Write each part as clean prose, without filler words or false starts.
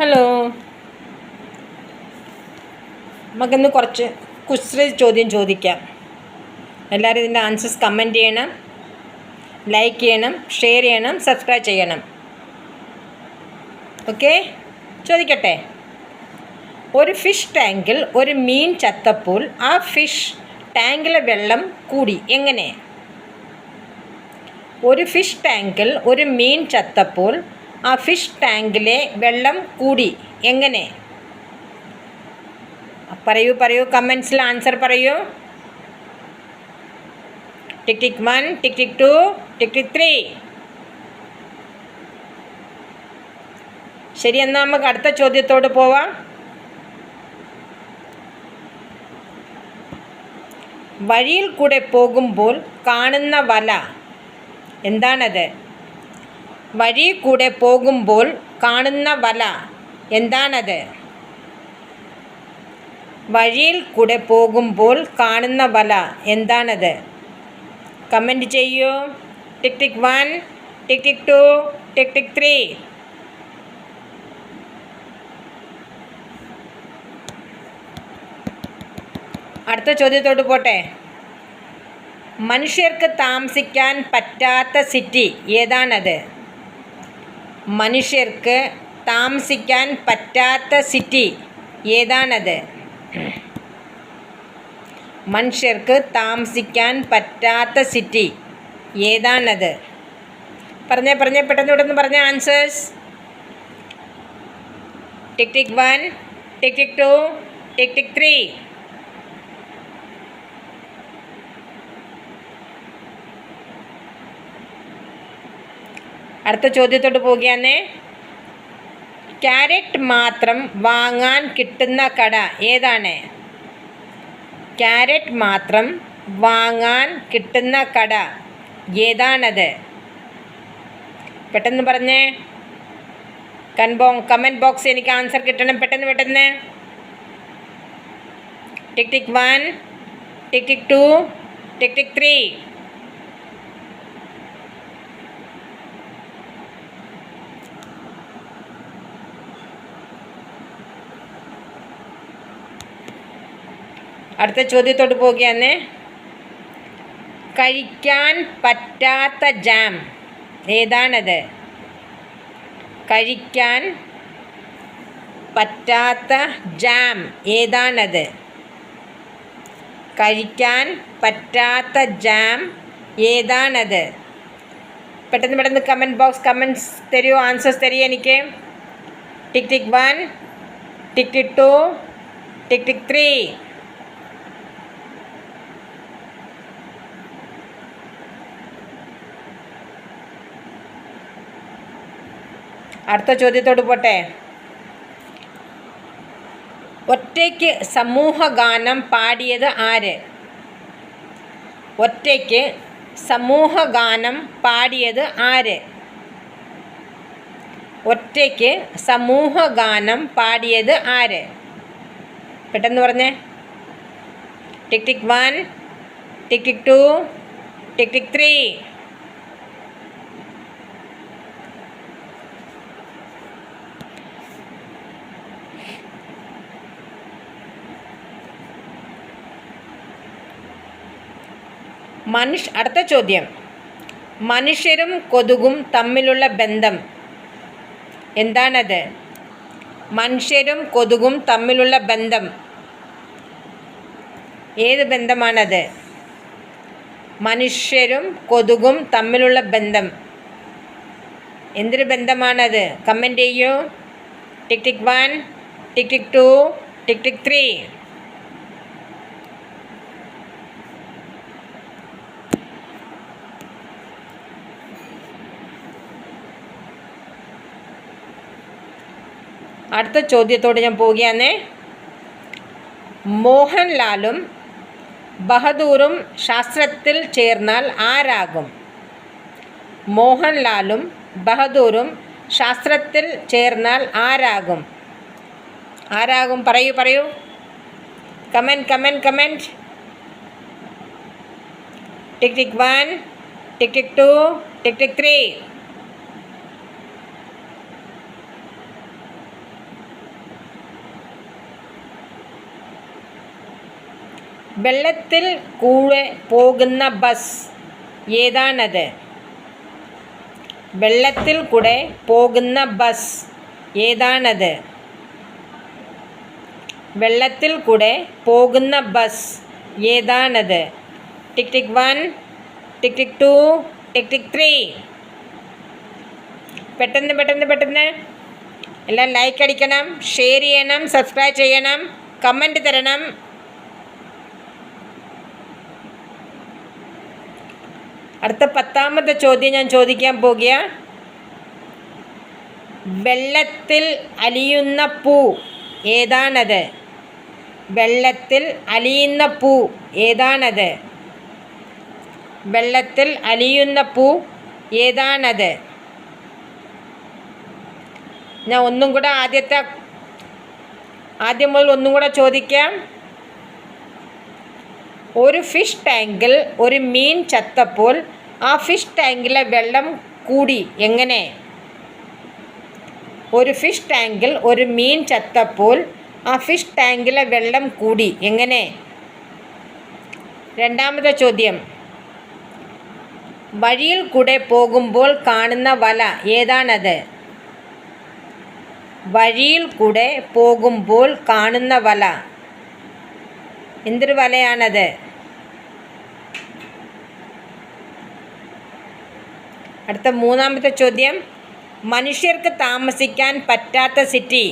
Hello, നമുക്കിന്ന് കുറച്ച് കുസൃതി ചോദ്യം ചോദിക്കാം. എല്ലാവരും ഇതിൻ്റെ ആൻസേഴ്സ് കമൻറ്റ് ചെയ്യണം, ലൈക്ക് ചെയ്യണം, ഷെയർ ചെയ്യണം, സബ്സ്ക്രൈബ് ചെയ്യണം. ഓക്കെ, ചോദിക്കട്ടെ. ഒരു ഫിഷ് ടാങ്കിൽ ഒരു മീൻ ചത്തപ്പോൾ ആ ഫിഷ് ടാങ്കിലെ വെള്ളം കൂടി എങ്ങനെ? ഒരു ഫിഷ് ടാങ്കിൽ ഒരു മീൻ ചത്തപ്പോൾ ആ ഫിഷ് ടാങ്കിലെ വെള്ളം കൂടി എങ്ങനെ? പറയൂ, കമൻസിൽ ആൻസർ പറയൂ. ടിക് ടിക് 1, ടിക് ടിക് 2, ടിക് ടിക് 3. ശരി, എന്നാൽ നമുക്ക് അടുത്ത ചോദ്യത്തോട് പോവാം. വഴിയിൽ കൂടെ പോകുമ്പോൾ കാണുന്ന വല എന്താണത്? വഴിയിൽ കൂടെ പോകുമ്പോൾ കാണുന്ന വല എന്താണത്? വഴിയിൽ കൂടെ പോകുമ്പോൾ കാണുന്ന വല എന്താണത്? കമൻറ്റ് ചെയ്യൂ. ടിക് ടിക് 1, ടിക് ടിക് 2, ടിക് ടിക് 3. അടുത്ത ചോദ്യത്തോട്ട് പോട്ടെ. മനുഷ്യർക്ക് താമസിക്കാൻ പറ്റാത്ത സിറ്റി ഏതാണത്? മനുഷ്യർക്ക് താമസിക്കാൻ പറ്റാത്ത സിറ്റി ഏതാണത്? മനുഷ്യർക്ക് താമസിക്കാൻ പറ്റാത്ത സിറ്റി ഏതാണത്? പറഞ്ഞേ, പെട്ടെന്ന് പറഞ്ഞ ആൻസേഴ്സ്. ടിക് ടിക് 1, ടിക് ടിക് 2, ടിക് ടിക് 3. അടുത്ത ചോദ്യത്തോട്ട് പോവുകയാണ്. ക്യാരറ്റ് മാത്രം വാങ്ങാൻ കിട്ടുന്ന കട ഏതാണ്? ക്യാരറ്റ് മാത്രം വാങ്ങാൻ കിട്ടുന്ന കട ഏതാണത്? പെട്ടെന്ന് പറഞ്ഞേ. കമൻറ്റ് ബോക്സ് എനിക്ക് ആൻസർ കിട്ടണം. പെട്ടെന്ന്. ടിക് ടിക് 1, ടിക് ടിക് 2, ടിക് ടിക് 3. അടുത്ത ചോദ്യത്തോട്ട് പോവുകയാണ്. കഴിക്കാൻ പറ്റാത്ത ജാം ഏതാണത്? കഴിക്കാൻ പറ്റാത്ത ജാം ഏതാണത്? കഴിക്കാൻ പറ്റാത്ത ജാം ഏതാണത്? പെട്ടെന്ന് കമൻറ്റ്സ് തരൂ, ആൻസേഴ്സ് തരൂ എനിക്ക്. ടിക് ടിക് 1, ടിക് ടിക് 2, ടിക് ടിക് 3. അടുത്ത ചോദ്യത്തോട് പോട്ടെ. ഒറ്റയ്ക്ക് സമൂഹഗാനം പാടിയത് ആര്? ഒറ്റയ്ക്ക് സമൂഹഗാനം പാടിയത് ആര്? ഒറ്റയ്ക്ക് സമൂഹഗാനം പാടിയത് ആര്? പെട്ടെന്ന് പറഞ്ഞേ. ടിക് ടിക് 1, ടിക് ടിക് 2, ടിക് ടിക് 3. അടുത്ത ചോദ്യം. മനുഷ്യരും കൊതുകും തമ്മിലുള്ള ബന്ധം എന്താണത്? മനുഷ്യരും കൊതുകും തമ്മിലുള്ള ബന്ധം ഏത് ബന്ധമാണത്? മനുഷ്യരും കൊതുകും തമ്മിലുള്ള ബന്ധം എന്തൊരു ബന്ധമാണത്? കമൻറ്റ് ചെയ്യൂ. ടിക് ടിക് 1, ടിക് ടിക് 2, ടിക് ടിക് 3. അടുത്ത ചോദ്യത്തോട് ഞാൻ പോവുകയാണ്. മോഹൻലാലും ബഹദൂറും ശാസ്ത്രത്തിൽ ചേർന്നാൽ ആരാകും? മോഹൻലാലും ബഹദൂറും ശാസ്ത്രത്തിൽ ചേർന്നാൽ ആരാകും? പറയൂ. കമൻറ്റ്. ടിക് ടിക് 1, ടിക് ടിക് 2, ടിക് ടിക് 3. വെള്ളത്തിൽ കൂടെ പോകുന്ന ബസ് ഏതാണത്? വെള്ളത്തിൽ കൂടെ പോകുന്ന ബസ് ഏതാണത്? വെള്ളത്തിൽ കൂടെ പോകുന്ന ബസ് ഏതാണത്? ടിക് ടിക് 1, ടിക് ടിക് 2, ടിക് ടിക് 3. പെട്ടെന്ന് പെട്ടെന്ന് പെട്ടെന്ന് എല്ലാം ലൈക്ക് അടിക്കണം, ഷെയർ ചെയ്യണം, സബ്സ്ക്രൈബ് ചെയ്യണം, കമൻറ്റ് തരണം. അടുത്ത 10ാമത്തെ ചോദ്യം ഞാൻ ചോദിക്കാൻ പോകുക. വെള്ളത്തിൽ അലിയുന്ന പൂ ഏതാണത്? വെള്ളത്തിൽ അലിയുന്ന പൂ ഏതാണത്? വെള്ളത്തിൽ അലിയുന്ന പൂ ഏതാണത്? ഞാൻ ഒന്നും കൂടെ ആദ്യം മുതൽ ഒന്നും കൂടെ ചോദിക്കാം. ഒരു ഫിഷ് ടാങ്കിൽ ഒരു മീൻ ചത്തപ്പോൾ ആ ഫിഷ് ടാങ്കിലെ വെള്ളം കൂടി എങ്ങനെ? ഒരു ഫിഷ് ടാങ്കിൽ ഒരു മീൻ ചത്തപ്പോൾ ആ ഫിഷ് ടാങ്കിലെ വെള്ളം കൂടി എങ്ങനെ? 2ാമത്തെ ചോദ്യം. വഴിയിൽ കൂടെ പോകുമ്പോൾ കാണുന്ന വല ഏതാണത്? വഴിയിൽ കൂടെ പോകുമ്പോൾ കാണുന്ന വല എന്തൊരു വലയാണത്? അടുത്ത 3ാമത്തെ ചോദ്യം. മനുഷ്യർക്ക് താമസിക്കാൻ പറ്റാത്ത സിറ്റി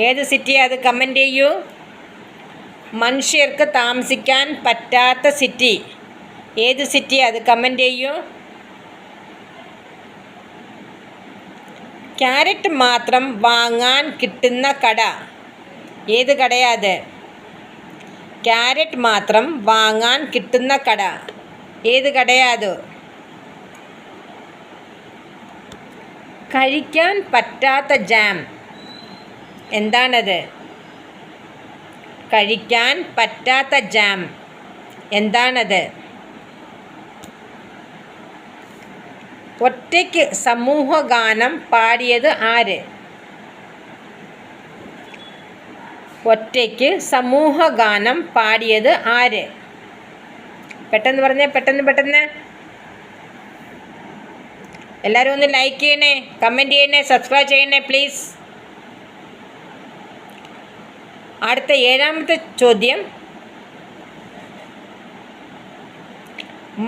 ഏത് സിറ്റിയാണ്? അത് കമൻറ്റ് ചെയ്യൂ. മനുഷ്യർക്ക് താമസിക്കാൻ പറ്റാത്ത സിറ്റി ഏത് സിറ്റിയാണ്? അത് കമൻറ്റ് ചെയ്യൂ. ക്യാരറ്റ് മാത്രം വാങ്ങാൻ കിട്ടുന്ന കട ഏത് കടയാണ്? ക്യാരറ്റ് മാത്രം വാങ്ങാൻ കിട്ടുന്ന കട ഏത് കടയാണ്? കഴിക്കാൻ പറ്റാത്ത ജാം എന്താണത്? കഴിക്കാൻ പറ്റാത്ത ജാം എന്താണത്? ഒറ്റയ്ക്ക് സമൂഹഗാനം പാടിയത് ആര്? ഒറ്റയ്ക്ക് സമൂഹഗാനം പാടിയത് ആര്? പെട്ടെന്ന് പറഞ്ഞേ, പെട്ടെന്ന് പെട്ടെന്ന്. എല്ലാവരും ഒന്ന് ലൈക്ക് ചെയ്യണേ, കമൻറ്റ് ചെയ്യണേ, സബ്സ്ക്രൈബ് ചെയ്യണേ പ്ലീസ്. അടുത്ത 7ാമത്തെ ചോദ്യം.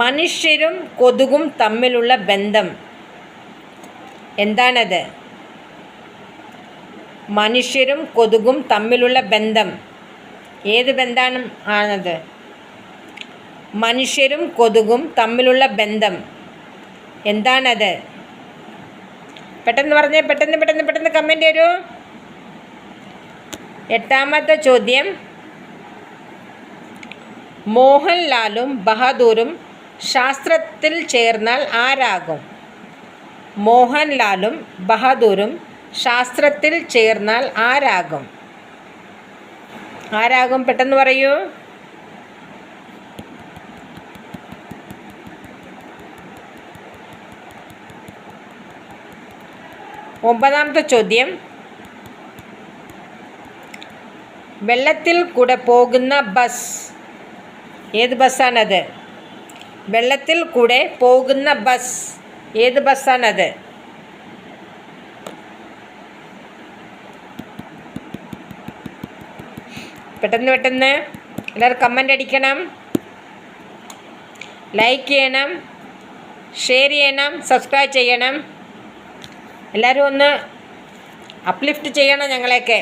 മനുഷ്യരും കൊതുകും തമ്മിലുള്ള ബന്ധം എന്താണത്? മനുഷ്യരും കൊതുകും തമ്മിലുള്ള ബന്ധം ഏത് ബന്ധമാണ് ആണത്? മനുഷ്യരും കൊതുകും തമ്മിലുള്ള ബന്ധം എന്താണത്? പെട്ടെന്ന് പറഞ്ഞേ, പെട്ടെന്ന് പെട്ടെന്ന് പെട്ടെന്ന് കമൻറ്റ് തരൂ. 8ാമത്തെ ചോദ്യം. മോഹൻലാലും ബഹാദൂറും ശാസ്ത്രത്തിൽ ചേർന്നാൽ ആരാകും? മോഹൻലാലും ബഹാദൂറും ശാസ്ത്രത്തിൽ ചേർന്നാൽ ആരാകും? ആരാകും? പെട്ടെന്ന് പറയൂ. ഒമ്പതാമത്തെ ചോദ്യം. വെള്ളത്തിൽ കൂടെ പോകുന്ന ബസ് ഏത് ബസ്സാണത്? വെള്ളത്തിൽ കൂടെ പോകുന്ന ബസ് ഏത് ബസ്സാണത്? പെട്ടെന്ന് പെട്ടെന്ന് എല്ലാവരും കമൻ്റ് അടിക്കണം, ലൈക്ക് ചെയ്യണം, ഷെയർ ചെയ്യണം, സബ്സ്ക്രൈബ് ചെയ്യണം. എല്ലാവരും ഒന്ന് അപ്ലിഫ്റ്റ് ചെയ്യണം ഞങ്ങളെയൊക്കെ.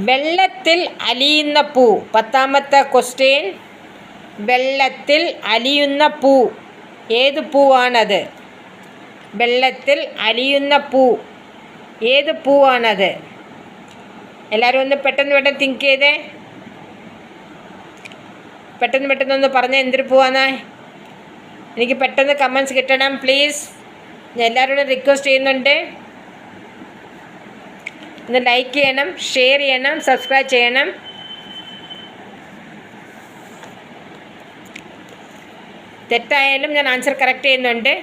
വെള്ളത്തിൽ അലിയുന്ന പൂ. 10ാമത്തെ ക്വസ്റ്റ്യൻ. വെള്ളത്തിൽ അലിയുന്ന പൂ ഏത് പൂവാണത്? വെള്ളത്തിൽ അലിയുന്ന പൂ ഏത് പൂവാണത്? എല്ലാവരും ഒന്ന് പെട്ടെന്ന് പെട്ടെന്ന് തിങ്ക് ചെയ്തേ, പെട്ടെന്ന് പെട്ടെന്നൊന്ന് പറഞ്ഞേ എന്തൊരു പൂവാണ്. എനിക്ക് പെട്ടെന്ന് കമൻറ്റ്സ് കിട്ടണം പ്ലീസ്. ഞാൻ എല്ലാവരോടും റിക്വസ്റ്റ് ചെയ്യുന്നുണ്ട്. ഒന്ന് ലൈക്ക് ചെയ്യണം, ഷെയർ ചെയ്യണം, സബ്സ്ക്രൈബ് ചെയ്യണം. തെറ്റായാലും ഞാൻ ആൻസർ കറക്റ്റ് ചെയ്യുന്നുണ്ട്.